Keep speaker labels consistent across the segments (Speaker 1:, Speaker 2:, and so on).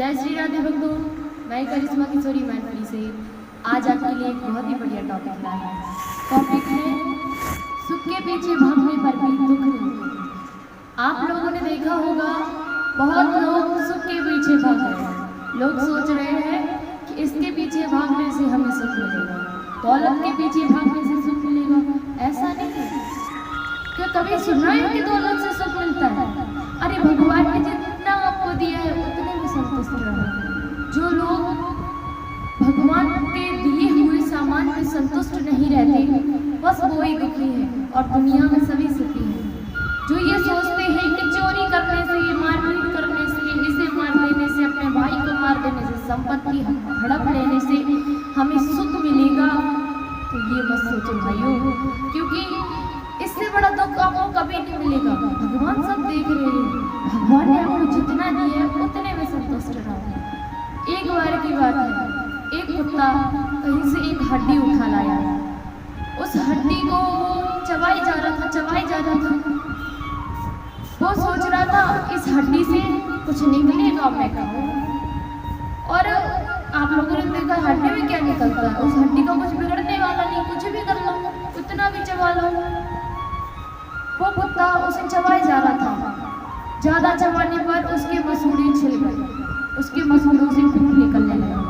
Speaker 1: जय श्री राधे भक्तों, मैं करिश्मा किशोरी मैनपुरी से आज आपके लिए एक बहुत ही बढ़िया टॉपिक लाया है। टॉपिक है सुख के पीछे भागने पर भी दुख नहीं। आप लोगों ने देखा होगा बहुत लोग सुख के पीछे भाग रहे हैं। लोग सोच रहे हैं कि इसके पीछे भागने से हमें सुख मिलेगा, दौलत के पीछे भागने से सुख मिलेगा। ऐसा नहीं है। क्या कभी सुना है कि दौलत से सुख मिलता है? अरे भगवान ने जितना आपको दिया है उतने में संतुष्ट रहो। जो लोग भगवान के दिए हुए सामान में संतुष्ट नहीं रहते बस वो ही दुखी है और दुनिया में सभी सुखी हैं। जो ये सोचते हैं कि चोरी करने से, मारपीट करने से, इसे मार देने से, अपने भाई को मार देने से, संपत्ति हड़प लेने से हमें सुख मिलेगा, तो ये मत सोचो भाइयों, क्योंकि इससे बड़ा दुख आपको कभी नहीं मिलेगा। भगवान सब देख रहे हैं। भगवान ने आपको जितना दिया है उतने में संतुष्ट रहो। एक बार की बात है, एक कुत्ता कहीं से एक हड्डी उठा लाया। उस हड्डी को चबाई जा रहा था। वो सोच रहा था इस हड्डी से कुछ निकलेगा, मैं कहूँ। और आप लोगों ने देखा हड्डी में क्या निकलता है। उस हड्डी का कुछ बिगड़ने वाला नहीं, कुछ भी कर लो, कितना भी चबा लो। वो कुत्ता उसे चबाई जा रहा था। ज्यादा चबाने पर उसके मसूड़े छिल गए, उसके मसूड़ों से खून निकलने लगा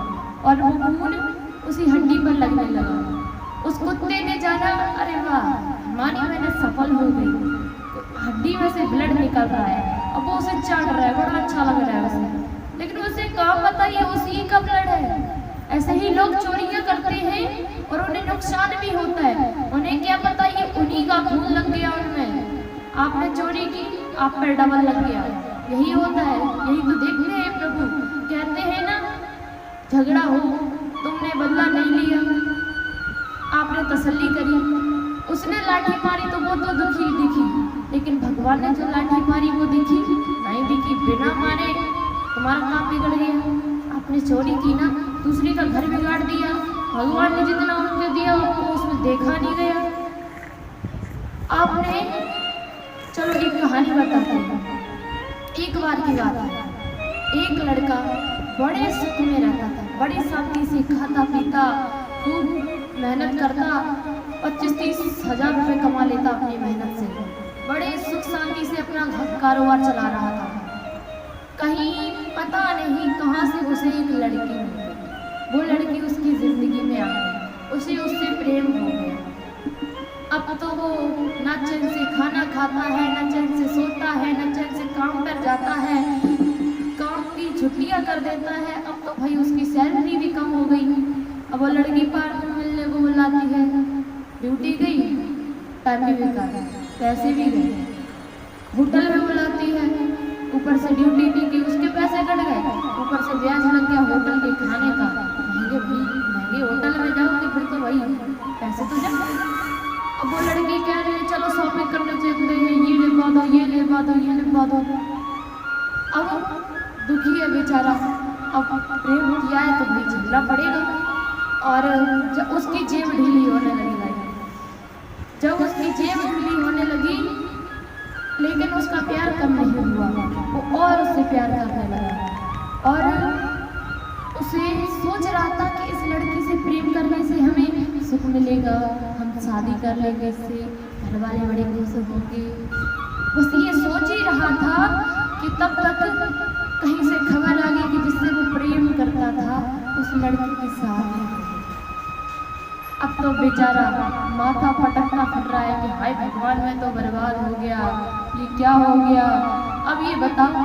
Speaker 1: और वो खून उसी हड्डी पर लगने लगा। उस कुत्ते ने जाना, अरे वाह, हमारी मेहनत सफल हो गई, हड्डी में से ब्लड निकल रहा है। अब वो उसे चाट रहा है, बड़ा अच्छा लग रहा है उसे, लेकिन उसे क्या पता ये उसी का ब्लड है। ऐसे ही लोग चोरियां करते हैं और उन्हें नुकसान भी होता है। उन्हें क्या पता ये उन्हीं का खून लग गया उनमें। आपने चोरी की, आप पर डबल लग गया। यही होता है, यही तो देखते हैं प्रभु। कहते हैं ना, झगड़ा हो, तुमने बदला नहीं लिया, आपने तसल्ली करी। उसने लाठी मारी तो वो तो दुखी दिखी, लेकिन भगवान ने जो लाठी मारी वो दिखी नहीं दिखी। बिना मारे तुम्हारा काम बिगड़ गया। आपने चोरी की ना, दूसरे का घर बिगाड़ दिया। भगवान ने जितना उनको दिया आपको उसमें देखा नहीं गया। आपने, चलो एक कहानी बताता हूँ। एक बार की बात है, एक लड़का बड़े सुख में रहता था, बड़ी शांति से खाता पीता, खूब मेहनत करता, 25-30 हजार रुपये कमा लेता अपनी मेहनत से। बड़े सुख शांति से अपना कारोबार चला रहा था। कहीं पता नहीं कहाँ से उसे एक लड़की मिली। वो लड़की उसकी जिंदगी में आ गई, उसे उससे प्रेम हो गया। अब तो वो न चैन से खाना खाता है, न चैन से सोता है, न चैन से काम पर जाता है, काम की छुट्टियां कर देता है। अब तो भाई उसकी सैलरी भी कम हो गई। अब वो लड़की पार्क में मिलने को बुलाती है, ड्यूटी गई, टाइम भी बेकार, पैसे भी गए। होटल में बुलाती है, ऊपर से ड्यूटी नहीं की, उसके पैसे कट गए, ऊपर से ब्याज लग गया होटल के खाने का। महंगे होटल में जाओगे फिर तो वही पैसे तो जाओगे। अब वो लड़की कह रही है चलो शॉपिंग करने चलते हैं, ये लेवा दो, ये लेवा दो, ये लेवा दो। अब दुखी है बेचारा, अब प्रेम किया है तो भाई झेलना पड़ेगा। और जब उसकी जेब ढीली होने लगी भाई, जब उसकी जेब ढीली होने लगी, लेकिन उसका प्यार कम नहीं हुआ, वो और उससे प्यार करने लगा। और उसे सोच रहा था कि इस लड़की से प्रेम करने से हमें सुख मिलेगा, हम शादी कर लेंगे, इससे घर वाले बड़े खुश होंगे। बस ये सोच ही रहा था कि तब तक कहीं से खबर आ गई कि जिससे वो प्रेम करता था उस लड़की के साथ। अब तो बेचारा माथा पटकना फिर रहा है कि हाय भगवान, मैं तो बर्बाद हो गया, ये क्या हो गया। अब ये बताओ,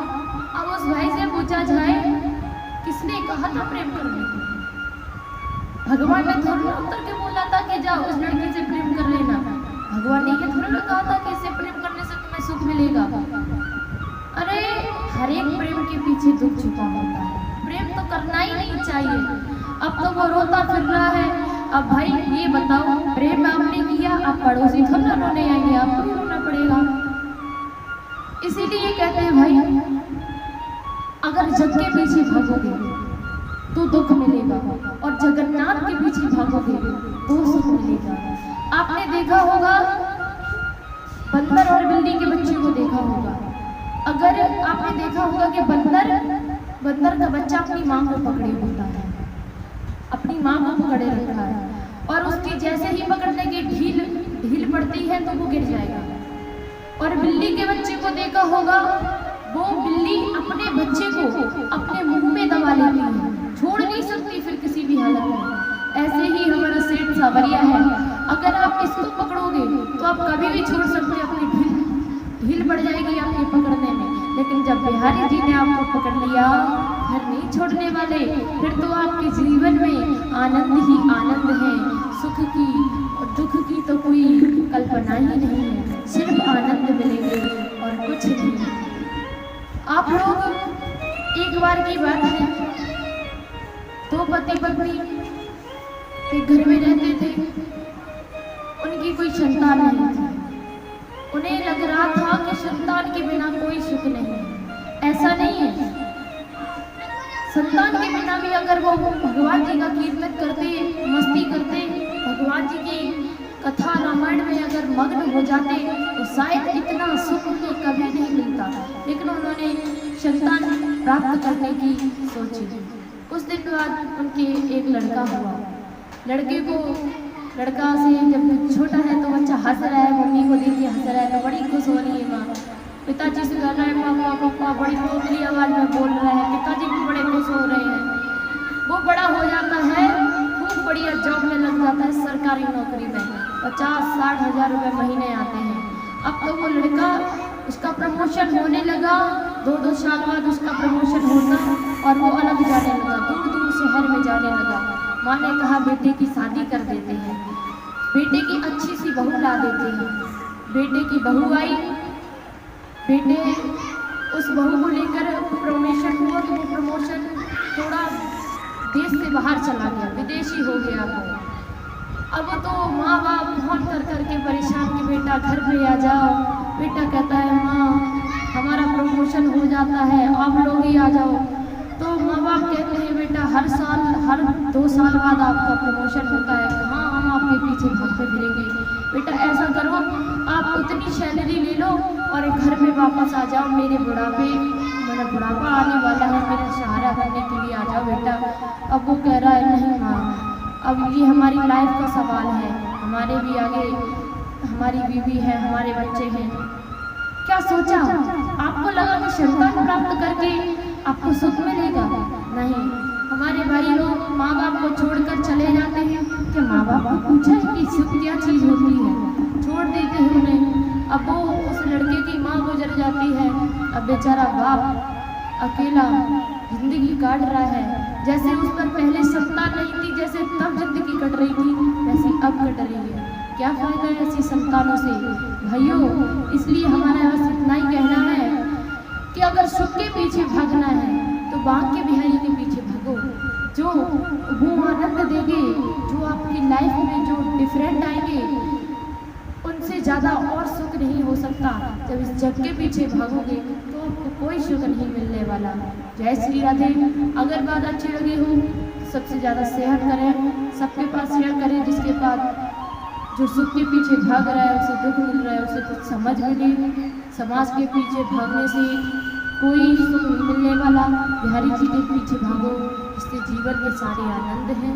Speaker 1: अब उस भाई से पूछा जाए किसने कहा था प्रेम करने को? भगवान ने थोड़ा ना उतर के बोला था कि जाओ उस लड़की से प्रेम कर लेना। भगवान ने ये थोड़ा ना कहा था कि इससे प्रेम करने से तुम्हें सुख मिलेगा। अरे हर एक प्रेम के पीछे दुख छुपा होता है, प्रेम तो करना ही नहीं चाहिए। अब तो वो रोता फिर रहा है। अब भाई ये बताओ, प्रेम आपने किया, आप पड़ोसी थोड़ा ना रोने आएंगे, आपको ही रोना पड़ेगा। इसीलिए कहते हैं भाई, अगर जग के पीछे भागोगे तो दुख मिलेगा और जगन्नाथ के पीछे भागोगे तो सुख मिलेगा। आपने देखा होगा, बंदर और बिल्ली के बच्चे को देखा होगा। अगर आपने देखा होगा कि बंदर कलकत्तर का बच्चा अपनी माँ को पकड़े होता है, अपनी माँ को पकड़े रखा है, और उसकी जैसे ही पकड़ने की ढील पड़ती है तो वो गिर जाएगा। और बिल्ली के बच्चे को देखा होगा, वो बिल्ली अपने बच्चे को अपने मुंह में दबा लेती है, छोड़ नहीं सकती फिर किसी भी हालत में। ऐसे ही हमारा सेठ सावरिया है, अगर आप इसको पकड़ोगे तो आप कभी भी छोड़ सकते, अपनी ढील पड़ जाएगी आपके पकड़ने में। लेकिन जब बिहारी जी ने आपको पकड़ लिया, फिर नहीं छोड़ने वाले, फिर तो आपके जीवन में आनंद ही आनंद है। सुख की और दुख की तो कोई कल्पना ही नहीं है, सिर्फ आनंद मिलेंगे और कुछ नहीं। आप लोग एक बार की बात है, दो पति पत्नी एक घर में रहते थे, उनकी कोई संतान नहीं थी। उन्हें लग रहा था कि संतान के बिना कोई सुख नहीं है। ऐसा नहीं है, संतान के बिना भी अगर वो भगवान जी का कीर्तन करते, मस्ती करते, भगवान जी की कथा रामायण में अगर मग्न हो जाते तो शायद इतना सुख उन्हें कभी नहीं मिलता। लेकिन उन्होंने संतान प्राप्त करने की सोची। कुछ दिन बाद उनके एक लड़का हुआ। लड़का से जब छोटा है तो बच्चा हंस रहा है, मम्मी को देख के हंस रहा है तो बड़ी खुश हो रही है माँ। पिताजी से कह रहा है पापा पापा, बड़ी तोतली आवाज में बोल रहा है, पिताजी भी बड़े खुश हो रहे हैं। वो बड़ा हो जाता है, खूब बढ़िया जॉब में लग जाता है, सरकारी नौकरी में 50-60 हज़ार रुपये महीने आते हैं। अब तो वो लड़का, उसका प्रमोशन होने लगा, 2-2 साल बाद उसका प्रमोशन होता और वो अलग जाने लगा, दूर दूर शहर में जाने लगा। माँ ने कहा बेटे की शादी कर देते हैं, बेटे की अच्छी सी बहू ला देते हैं। बेटे की बहू आई, बेटे उस बहू को लेकर प्रमोशन हुआ तो वो प्रमोशन थोड़ा देश से बाहर चला गया, विदेशी हो गया वो। अब तो माँ बाप फोन कर करके परेशान कि बेटा घर पे आ जाओ। बेटा कहता है माँ हमारा प्रमोशन हो जाता है, आप लोग ही आ जाओ। तो माँ बाप कहते हैं बेटा हर 2 साल बाद आपका प्रमोशन होता है, कहाँ हम आपके पीछे भागते फिरेंगे। बेटा ऐसा करो, आप उतनी सैलरी ले लो और घर में वापस आ जाओ, मेरा बुढ़ापा आने वाला है, मेरा सहारा बनने के लिए आ जाओ बेटा। अब वो कह रहा है नहीं माँ, अब ये हमारी लाइफ का सवाल है, हमारे भी आगे हमारी बीवी है, हमारे बच्चे हैं। क्या सोचा? आपको लगा कि संतान प्राप्त करके आपको सुख मिलेगा? नहीं। हमारे भाई लोग माँ बाप को छोड़कर चले जाते हैं, कि माँ बाप को पूछा है कि सुख क्या चीज़ होती है, छोड़ देते हैं उन्हें। अब वो उस लड़के की माँ गुजर जाती है, अब बेचारा बाप अकेला जिंदगी काट रहा है। जैसे उस पर पहले संतान नहीं थी, जैसे तब जिंदगी कट रही थी, वैसे अब कट रही है। क्या फायदा है ऐसी संतानों से भाइयों? इसलिए हमारा बस इतना ही कहना है कि अगर सुख के पीछे भागना है तो बांके बिहारी के पीछे भागो, जो वो आनंद देंगे, जो आपकी लाइफ में जो डिफरेंट आएंगे, उनसे ज़्यादा और सुख नहीं हो सकता। जब इस जग के पीछे भागोगे तो आपको कोई सुख नहीं मिलने वाला। जय श्री राधे। अगर बात अच्छी लगी हो सबसे ज़्यादा शेयर करें, सबके पास शेयर करें, जिसके पास जो सुख के पीछे भाग रहा है, उसे दुख मिल रहा है, उसे कुछ समझ मिले। समाज के पीछे भागने से कोई सुख नहीं मिलने वाला। बिहारी जी के पीछे भागो, इससे जीवन के सारे आनंद हैं।